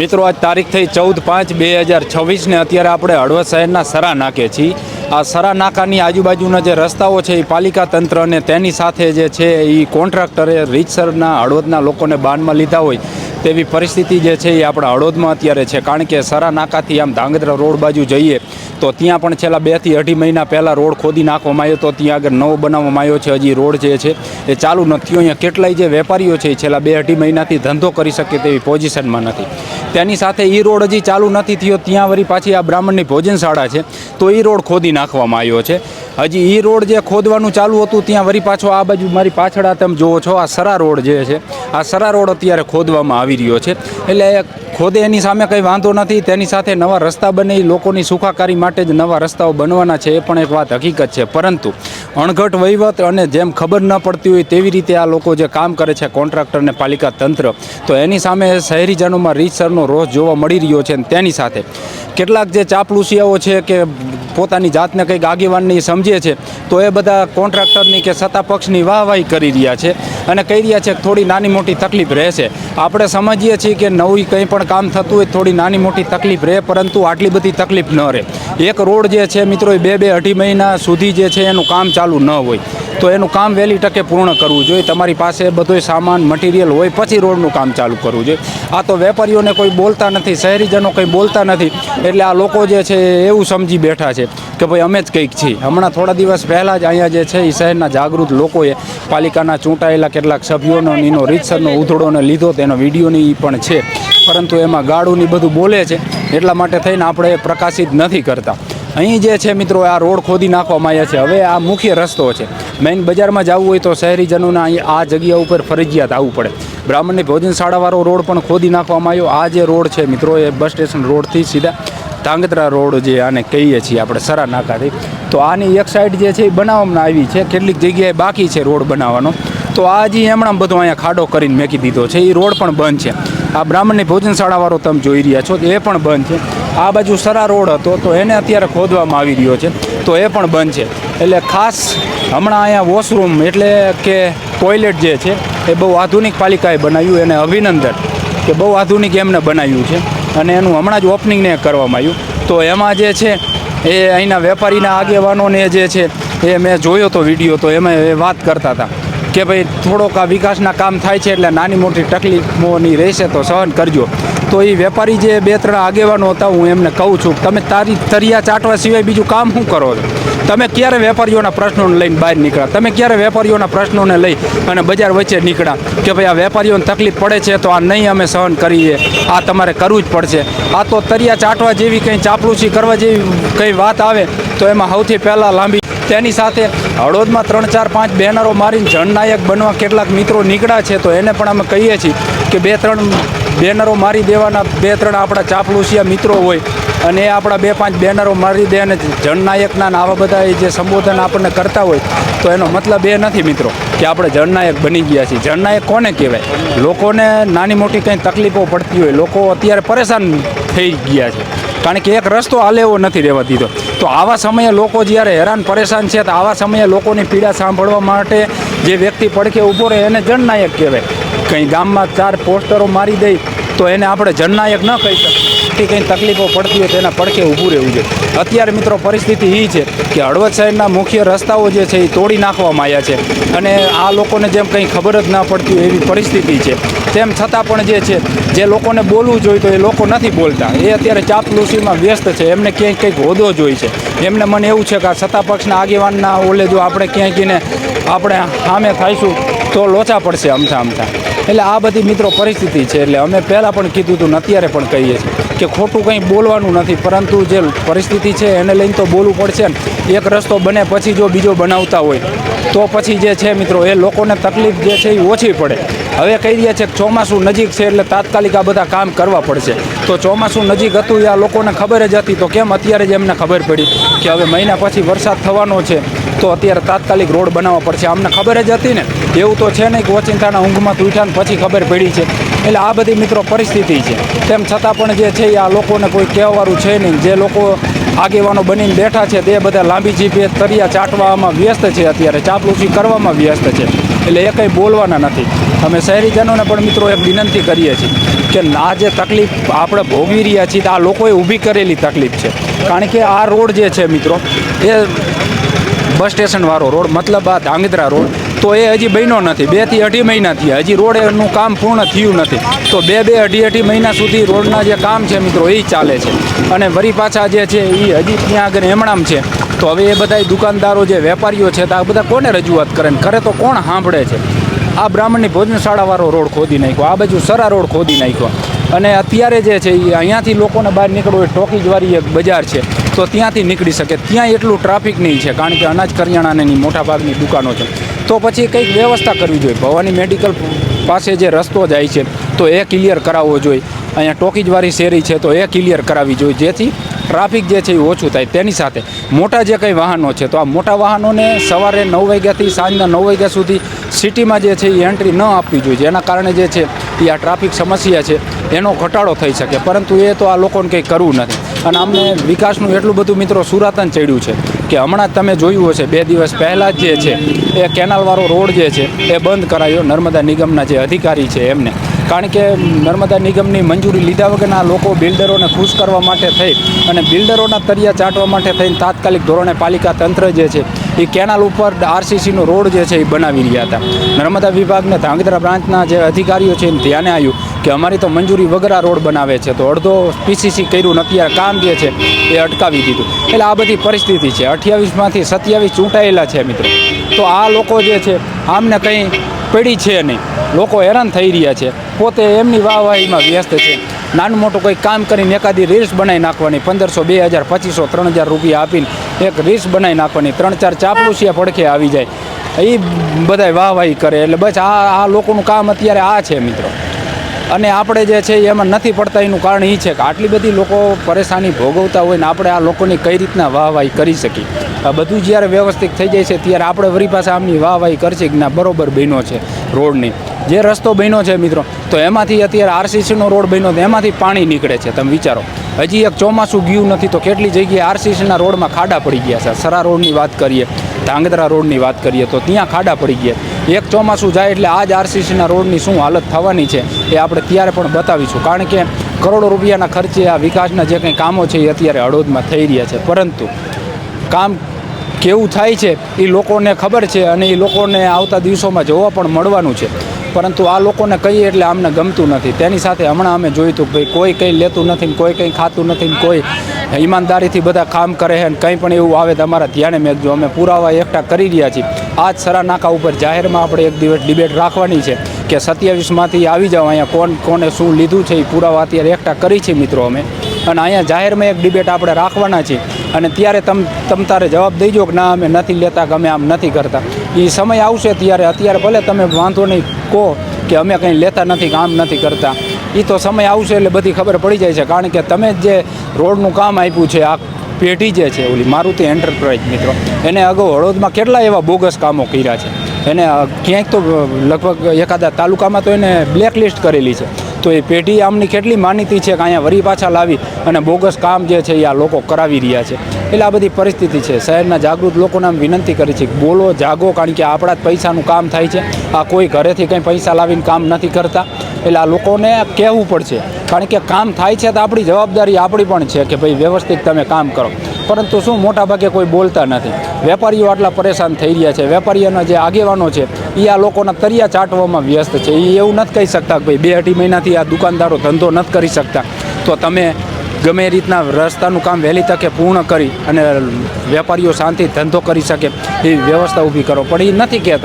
મિત્રો આજ તારીખ થઈ 14/5/2026 ને અત્યારે આપણે હળવદ શહેરના સરા નાકે છીએ। આ સરા નાકાની આજુબાજુના જે રસ્તાઓ છે એ પાલિકા તંત્ર અને તેની સાથે જે છે એ કોન્ટ્રાક્ટરે રીતસરના હળવદના લોકોને બાનમાં લીધા હોય તેવી પરિસ્થિતિ જે છે એ આપણા હળવદમાં અત્યારે છે। કારણ કે સરા નાકાથી આમ ધાંગધ્રા રોડ બાજુ જઈએ તો ત્યાં પણ છેલ્લા 2 થી 2.5 મહિના પહેલાં રોડ ખોદી નાખવામાં આવ્યો તો ત્યાં આગળ નવો બનાવવામાં આવ્યો છે। હજી રોડ જે છે એ ચાલુ નથી। અહીંયા કેટલાય જે વેપારીઓ છે એ છેલ્લા 2-2.5 મહિનાથી ધંધો કરી શકે તેવી પોઝિશનમાં નથી। તેની સાથે એ રોડ હજી ચાલુ નથી થયો। ત્યાં વળી પાછી આ બ્રાહ્મણની ભોજનશાળા છે તો એ રોડ ખોદી નાખવામાં આવ્યો છે। હજી એ રોડ જે ખોદવાનું ચાલુ હતું ત્યાં વળી પાછો આ બાજુ મારી પાછળ તમે જુઓ છો આ સરા રોડ જે છે આ સરા રોડ અત્યારે ખોદવામાં આવી રહ્યો છે। એટલે ખોદે એની સામે કંઈ વાંધો નથી। તેની સાથે નવા રસ્તા બને લોકોની સુખાકારી માટે જ નવા રસ્તાઓ બનવાના છે એ પણ એક વાત હકીકત છે। પરંતુ અણઘટ વહીવટ અને જેમ ખબર ન પડતી હોય તેવી રીતે આ લોકો જે કામ કરે છે કોન્ટ્રાક્ટર ને પાલિકા તંત્ર તો એની સામે શહેરીજનોમાં રીતસરનો રોષ જોવા મળી રહ્યો છે। તેની સાથે કેટલાક જે ચાપલુસિયાઓ છે કે પોતાની જાતને કંઈક આગેવાનની સમજે છે તો એ બધા કોન્ટ્રાક્ટરની કે સત્તા પક્ષની વાહવાહી કરી રહ્યા છે અને કહી રહ્યા છે કે થોડી નાની મોટી તકલીફ રહેશે। આપણે સમજીએ છીએ કે નવી કંઈ પણ કામ થતું હોય થોડી નાની મોટી તકલીફ રહે પરંતુ આટલી બધી તકલીફ ન રહે। એક રોડ જે છે મિત્રો એ 2-2-2.5 મહિના સુધી જે છે એનું કામ ચાલુ ન હોય તો એનું કામ વહેલી તકે પૂર્ણ કરવું જોઈએ। તમારી પાસે બધોય સામાન મટીરિયલ હોય પછી રોડનું કામ ચાલુ કરવું જોઈએ। આ તો વેપારીઓને કોઈ બોલતા નથી, શહેરીજનો કંઈ બોલતા નથી એટલે આ લોકો જે છે એવું સમજી બેઠા છે કે ભાઈ અમે જ કંઈક છીએ। હમણાં થોડા દિવસ પહેલાં જ અહીંયા જે છે એ શહેરના જાગૃત લોકોએ પાલિકાના ચૂંટાયેલા કેટલાક સભ્યોનો એનો રીતસરનો ઉધડોને લીધો તેનો વિડીયોની પણ છે પરંતુ એમાં ગાળુની બધું બોલે છે એટલા માટે થઈને આપણે એ પ્રકાશિત નથી કરતા। અહીં જે છે મિત્રો આ રોડ ખોદી નાખવામાં આવ્યા છે। હવે આ મુખ્ય રસ્તો છે, મેઇન બજારમાં જવું હોય તો શહેરીજનોને અહીં આ જગ્યા ઉપર ફરજિયાત આવવું પડે। બ્રાહ્મણની ભોજનશાળાવાળો રોડ પણ ખોદી નાખવામાં આવ્યો। આ જે રોડ છે મિત્રો એ બસ સ્ટેશન રોડથી સીધા ધાંગધ્રા રોડ જે આને કહીએ છીએ આપણે સરા નાકાથી તો આની એક સાઈડ જે છે એ બનાવવામાં આવી છે। કેટલીક જગ્યાએ બાકી છે રોડ બનાવવાનો તો આ હજી એમણાં બધો અહીંયા ખાડો કરીને મેકી દીધો છે। એ રોડ પણ બંધ છે। આ બ્રાહ્મણની ભોજનશાળાવાળો તમે જોઈ રહ્યા છો એ પણ બંધ છે। આ બાજુ સરા રોડ હતો તો એને અત્યારે ખોદવામાં આવી રહ્યો છે તો એ પણ બંધ છે। એટલે ખાસ હમણાં અહીંયા વોશરૂમ એટલે કે ટોયલેટ જે છે એ બહુ આધુનિક પાલિકાએ બનાવ્યું, એને અભિનંદન કે બહુ આધુનિક એમને બનાવ્યું છે અને એનું હમણાં જ ઓપનિંગને કરવામાં આવ્યું। તો એમાં જે છે એ અહીંના વેપારીના આગેવાનોને જે છે એ મેં જોયો તો વિડીયો તો એમાં એ વાત કરતા હતા કે ભાઈ થોડોક આ વિકાસના કામ થાય છે એટલે નાની મોટી તકલીફોની રહેશે તો સહન કરજો। તો એ વેપારી જે 2-3 આગેવાનો હતા હું એમને કહું છું તમે તારી તરિયા ચાટવા સિવાય બીજું કામ શું કરો છો? તમે ક્યારે વેપારીઓના પ્રશ્નોને લઈને બહાર નીકળ્યા? તમે ક્યારે વેપારીઓના પ્રશ્નોને લઈ અને બજાર વચ્ચે નીકળ્યા કે ભાઈ આ વેપારીઓને તકલીફ પડે છે તો આ નહીં અમે સહન કરીએ, આ તમારે કરવું જ પડશે? આ તો તરિયા ચાટવા જેવી કંઈ ચાપલુસી કરવા જેવી કંઈ વાત આવે તો એમાં સૌથી પહેલાં લાંબી તેની સાથે હળવદમાં 3-4-5 બેનરો મારીને જનનાયક બનવા કેટલાક મિત્રો નીકળ્યા છે તો એને પણ અમે કહીએ છીએ કે 2-3 બેનરો મારી દેવાના, 2-3 આપણા ચાપલુસિયા મિત્રો હોય અને એ આપણા 2-5 બેનરો મારી દે અને જનનાયકના આવા બધા જે સંબોધન આપણને કરતા હોય તો એનો મતલબ એ નથી મિત્રો કે આપણે જનનાયક બની ગયા છીએ। જનનાયક કોને કહેવાય? લોકોને નાની મોટી કંઈ તકલીફો પડતી હોય, લોકો અત્યારે પરેશાન થઈ ગયા છે કારણ કે એક રસ્તો હાલે એવો નથી રહેવા દીધો। તો આવા સમયે લોકો જ્યારે હેરાન પરેશાન છે તો આવા સમયે લોકોની પીડા સાંભળવા માટે જે વ્યક્તિ પડખે ઊભો રહે એને જનનાયક કહેવાય। કંઈ ગામમાં 4 પોસ્ટરો મારી દઈ તો એને આપણે જનનાયક ન કહી શકીએ। કંઈ તકલીફો પડતી હોય તો એના પડખે ઊભું રહેવું જોઈએ। અત્યારે મિત્રો પરિસ્થિતિ એ છે કે હળવદ શહેરના મુખ્ય રસ્તાઓ જે છે એ તોડી નાખવામાં આવ્યા છે અને આ લોકોને જેમ કંઈ ખબર જ ના પડતી હોય એવી પરિસ્થિતિ છે। તેમ છતાં પણ જે છે જે લોકોને બોલવું જોઈએ તો એ લોકો નથી બોલતા। એ અત્યારે ચાપલુસીમાં વ્યસ્ત છે, એમને ક્યાંય કંઈક હોદો જોઈએ છે। એમને મને એવું છે કે આ સત્તા પક્ષના આગેવાનના ઓલે જો આપણે ક્યાંય કીને આપણે સામે થઈશું તો લોચા પડશે અમથા। એટલે આ બધી મિત્રો પરિસ્થિતિ છે। એટલે અમે પહેલાં પણ કીધું હતું ને અત્યારે પણ કહીએ છીએ કે ખોટું કંઈ બોલવાનું નથી પરંતુ જે પરિસ્થિતિ છે એને લઈને તો બોલવું પડશે ને। એક રસ્તો બને પછી જો બીજો બનાવતા હોય તો પછી જે છે મિત્રો એ લોકોને તકલીફ જે છે એ ઓછી પડે। હવે કહી રહ્યા છે કે ચોમાસું નજીક છે એટલે તાત્કાલિક આ બધા કામ કરવા પડશે। તો ચોમાસું નજીક હતું એ આ લોકોને ખબર જ હતી તો કેમ અત્યારે જ એમને ખબર પડી કે હવે મહિના પછી વરસાદ થવાનો છે તો અત્યારે તાત્કાલિક રોડ બનાવવા પડશે? અમને ખબર જ હતી ને, એવું તો છે નહીં કે ઓચિંતાના ઊંઘમાં ઉઠ્યા પછી ખબર પડી છે। એટલે આ બધી મિત્રો પરિસ્થિતિ છે। તેમ છતાં પણ જે છે આ લોકોને કોઈ કહેવાવાળું છે નહીં। જે લોકો આગેવાનો બનીને બેઠા છે તે બધા લાંબી જીભે તરિયા ચાટવામાં વ્યસ્ત છે, અત્યારે ચાપલુસી કરવામાં વ્યસ્ત છે। એટલે એ કંઈ બોલવાના નથી। અમે શહેરીજનોને પણ મિત્રો એક વિનંતી કરીએ છીએ કે આ જે તકલીફ આપણે ભોગવી રહ્યા છીએ આ લોકોએ ઊભી કરેલી તકલીફ છે. કારણ કે આ રોડ જે છે મિત્રો એ બસ સ્ટેશનવાળો રોડ, મતલબ આ ધાંગધ્રા રોડ, તો એ હજી બન્યો નથી. 2 થી 2.5 મહિના થયા, હજી રોડનું કામ પૂર્ણ થયું નથી. તો 2-2.5 મહિના સુધી રોડના જે કામ છે મિત્રો એ ચાલે છે. અને વળી પાછા જે છે એ હજી ત્યાં આગળ એમણામ છે. તો હવે એ બધા દુકાનદારો જે વેપારીઓ છે તો આ બધા કોને રજૂઆત કરે ને કરે તો કોણ સાંભળે છે? આ બ્રાહ્મણની ભોજનશાળાવાળો રોડ ખોદી નાખ્યો, આ બાજુ સરા રોડ ખોદી નાખ્યો. અને અત્યારે જે છે એ અહીંયાથી લોકોને બહાર નીકળવું હોય, ટોકીજવાળી એક બજાર છે તો ત્યાંથી નીકળી શકે. ત્યાં એટલું ટ્રાફિક નહીં છે કારણ કે અનાજ કરિયાણાની મોટાભાગની દુકાનો છે. તો પછી કંઈક વ્યવસ્થા કરવી જોઈએ. ભવાની મેડિકલ પાસે જે રસ્તો જાય છે તો એ ક્લિયર કરાવવો જોઈએ. અહીંયા ટોકીજવાળી શેરી છે તો એ ક્લિયર કરાવવી જોઈએ, જેથી ટ્રાફિક જે છે એ ઓછું થાય. તેની સાથે મોટા જે કંઈ વાહનો છે તો આ મોટા વાહનોને સવારે 9 વાગ્યાથી સાંજના 9 વાગ્યા સુધી સિટીમાં જે છે એ એન્ટ્રી ન આપવી જોઈએ. જેના કારણે જે છે એ આ ટ્રાફિક સમસ્યા છે એનો ઘટાડો થઈ શકે. પરંતુ એ તો આ લોકોને કંઈ કરવું નથી. અને અમને વિકાસનું એટલું બધું મિત્રો સુરાતન ચડ્યું છે કે હમણાં તમે જોયું હશે 2 દિવસ પહેલાં જ જે છે એ કેનાલવાળો રોડ જે છે એ બંધ કરાયો નર્મદા નિગમના જે અધિકારી છે એમને. કારણ કે નર્મદા નિગમની મંજૂરી લીધા વગરના લોકો બિલ્ડરોને ખુશ કરવા માટે થઈ અને બિલ્ડરોના તરિયા ચાટવા માટે થઈને તાત્કાલિક ધોરણે પાલિકા તંત્ર જે છે એ કેનાલ ઉપર આરસીસીનો રોડ જે છે એ બનાવી રહ્યા હતા. નર્મદા વિભાગને ધાંગધ્રા બ્રાન્ચના જે અધિકારીઓ છે એને ધ્યાને આવ્યું કે અમારી તો મંજૂરી વગર આ રોડ બનાવે છે, તો અડધો પીસીસી કર્યું નથી, આ કામ જે છે એ અટકાવી દીધું. એટલે આ બધી પરિસ્થિતિ છે. 28માંથી 27 ચૂંટાયેલા છે મિત્રો. તો આ લોકો જે છે આમને કંઈ પડી છે નહીં. લોકો હેરાન થઈ રહ્યા છે, પોતે એમની વાહવાહીમાં વ્યસ્ત છે. નાનું મોટું કંઈક કામ કરીને એકાદી રીલ્સ બનાવી નાખવાની, 1500, 2000, 2500, 3000 રૂપિયા આપીને એક રીલ્સ બનાવી નાખવાની, 3-4 ચાપલુસિયા પડખે આવી જાય, એ બધાય વાહવાહી કરે. એટલે બસ આ લોકોનું કામ અત્યારે આ છે મિત્રો. અને આપણે જે છે એમાં નથી પડતા. એનું કારણ એ છે કે આટલી બધી લોકો પરેશાની ભોગવતા હોય ને આપણે આ લોકોની કઈ રીતના વાહવાહી કરી શકીએ. આ બધું જ્યારે વ્યવસ્થિત થઈ જાય છે ત્યારે આપણે વળી પાછા આમની વાહવાહી કરશે કે ના બરોબર બન્યો છે રોડની. જે રસ્તો બન્યો છે મિત્રો તો એમાંથી અત્યારે આરસીસીનો રોડ બન્યો તો એમાંથી પાણી નીકળે છે. તમે વિચારો, હજી એક ચોમાસું ગયું નથી તો કેટલી જગ્યાએ આરસીસીના રોડમાં ખાડા પડી ગયા છે. સરા રોડની વાત કરીએ, ધાંગધ્રા રોડની વાત કરીએ તો ત્યાં ખાડા પડી ગયા. એક ચોમાસું જાય એટલે આ જ આરસીસીના રોડની શું હાલત થવાની છે એ આપણે ત્યારે પણ બતાવીશું. કારણ કે કરોડો રૂપિયાના ખર્ચે આ વિકાસના જે કંઈ કામો છે એ અત્યારે હળવદમાં થઈ રહ્યા છે. પરંતુ કામ કેવું થાય છે એ લોકોને ખબર છે અને એ લોકોને આવતા દિવસોમાં જોવા પણ મળવાનું છે. પરંતુ આ લોકોને કહીએ એટલે અમને ગમતું નથી. તેની સાથે હમણાં અમે જોયું હતું કે ભાઈ કોઈ કંઈ લેતું નથી, કોઈ કંઈ ખાતું નથી, કોઈ ઈમાનદારીથી બધા કામ કરે છે. કંઈ પણ એવું આવે તો અમારા ધ્યાને મેકજો. અમે પુરાવા એકઠા કરી રહ્યા છીએ. આ જ સરા નાકા ઉપર જાહેરમાં આપણે એક દિવસ ડિબેટ રાખવાની છે કે 27માંથી આવી જાઓ, અહીંયા કોને શું લીધું છે એ પુરાવા અત્યારે એકઠા કરી છે મિત્રો અમે. અને અહીંયા જાહેરમાં એક ડિબેટ આપણે રાખવાના છીએ અને ત્યારે તમ તારે જવાબ દઈજો કે ના અમે નથી લેતા, કે અમે આમ નથી કરતા. એ સમય આવશે ત્યારે. અત્યારે ભલે તમે વાંધો નહીં કહો કે અમે કંઈ લેતા નથી કે આમ નથી કરતા, એ તો સમય આવશે એટલે બધી ખબર પડી જાય છે. કારણ કે તમે જે રોડનું કામ આપ્યું છે આ પેઢી જે છે ઓલી મારુતિ એન્ટરપ્રાઇઝ મિત્રો, એને અગાઉ હળવદમાં કેટલા એવા બોગસ કામો કર્યા છે. એને ક્યાંક તો લગભગ એકાદા તાલુકામાં તો એને બ્લેકલિસ્ટ કરેલી છે. તો એ પેઢી આમની કેટલી માનીતી છે કે અહીંયા વરી પાછા લાવી અને બોગસ કામ જે છે એ આ લોકો કરાવી રહ્યા છે. એટલે આ બધી પરિસ્થિતિ છે. શહેરના જાગૃત લોકોને આમ વિનંતી કરી છે કે બોલો, જાગો, કારણ કે આપણા જ પૈસાનું કામ થાય છે. આ કોઈ ઘરેથી કંઈ પૈસા લાવીને કામ નથી કરતા. એટલે આ લોકોને કહેવું પડશે. કારણ કે કામ થાય છે તો આપણી જવાબદારી આપણી પણ છે કે ભાઈ વ્યવસ્થિત તમે કામ કરો. પરંતુ શું મોટાભાગે કોઈ બોલતા નથી. વેપારીઓ આટલા પરેશાન થઈ રહ્યા છે. વેપારીઓના જે આગેવાનો છે એ આ લોકોના તરિયા ચાટવામાં વ્યસ્ત છે. એ એવું નથી કહી શકતા કે ભાઈ 2-2.5 મહિનાથી આ દુકાનદારો ધંધો નથી કરી શકતા તો તમે ગમે એ રીતના રસ્તાનું કામ વહેલી તકે પૂર્ણ કરી અને વેપારીઓ શાંતિ ધંધો કરી શકે એવી વ્યવસ્થા ઊભી કરો. પણ એ નથી કહેતા.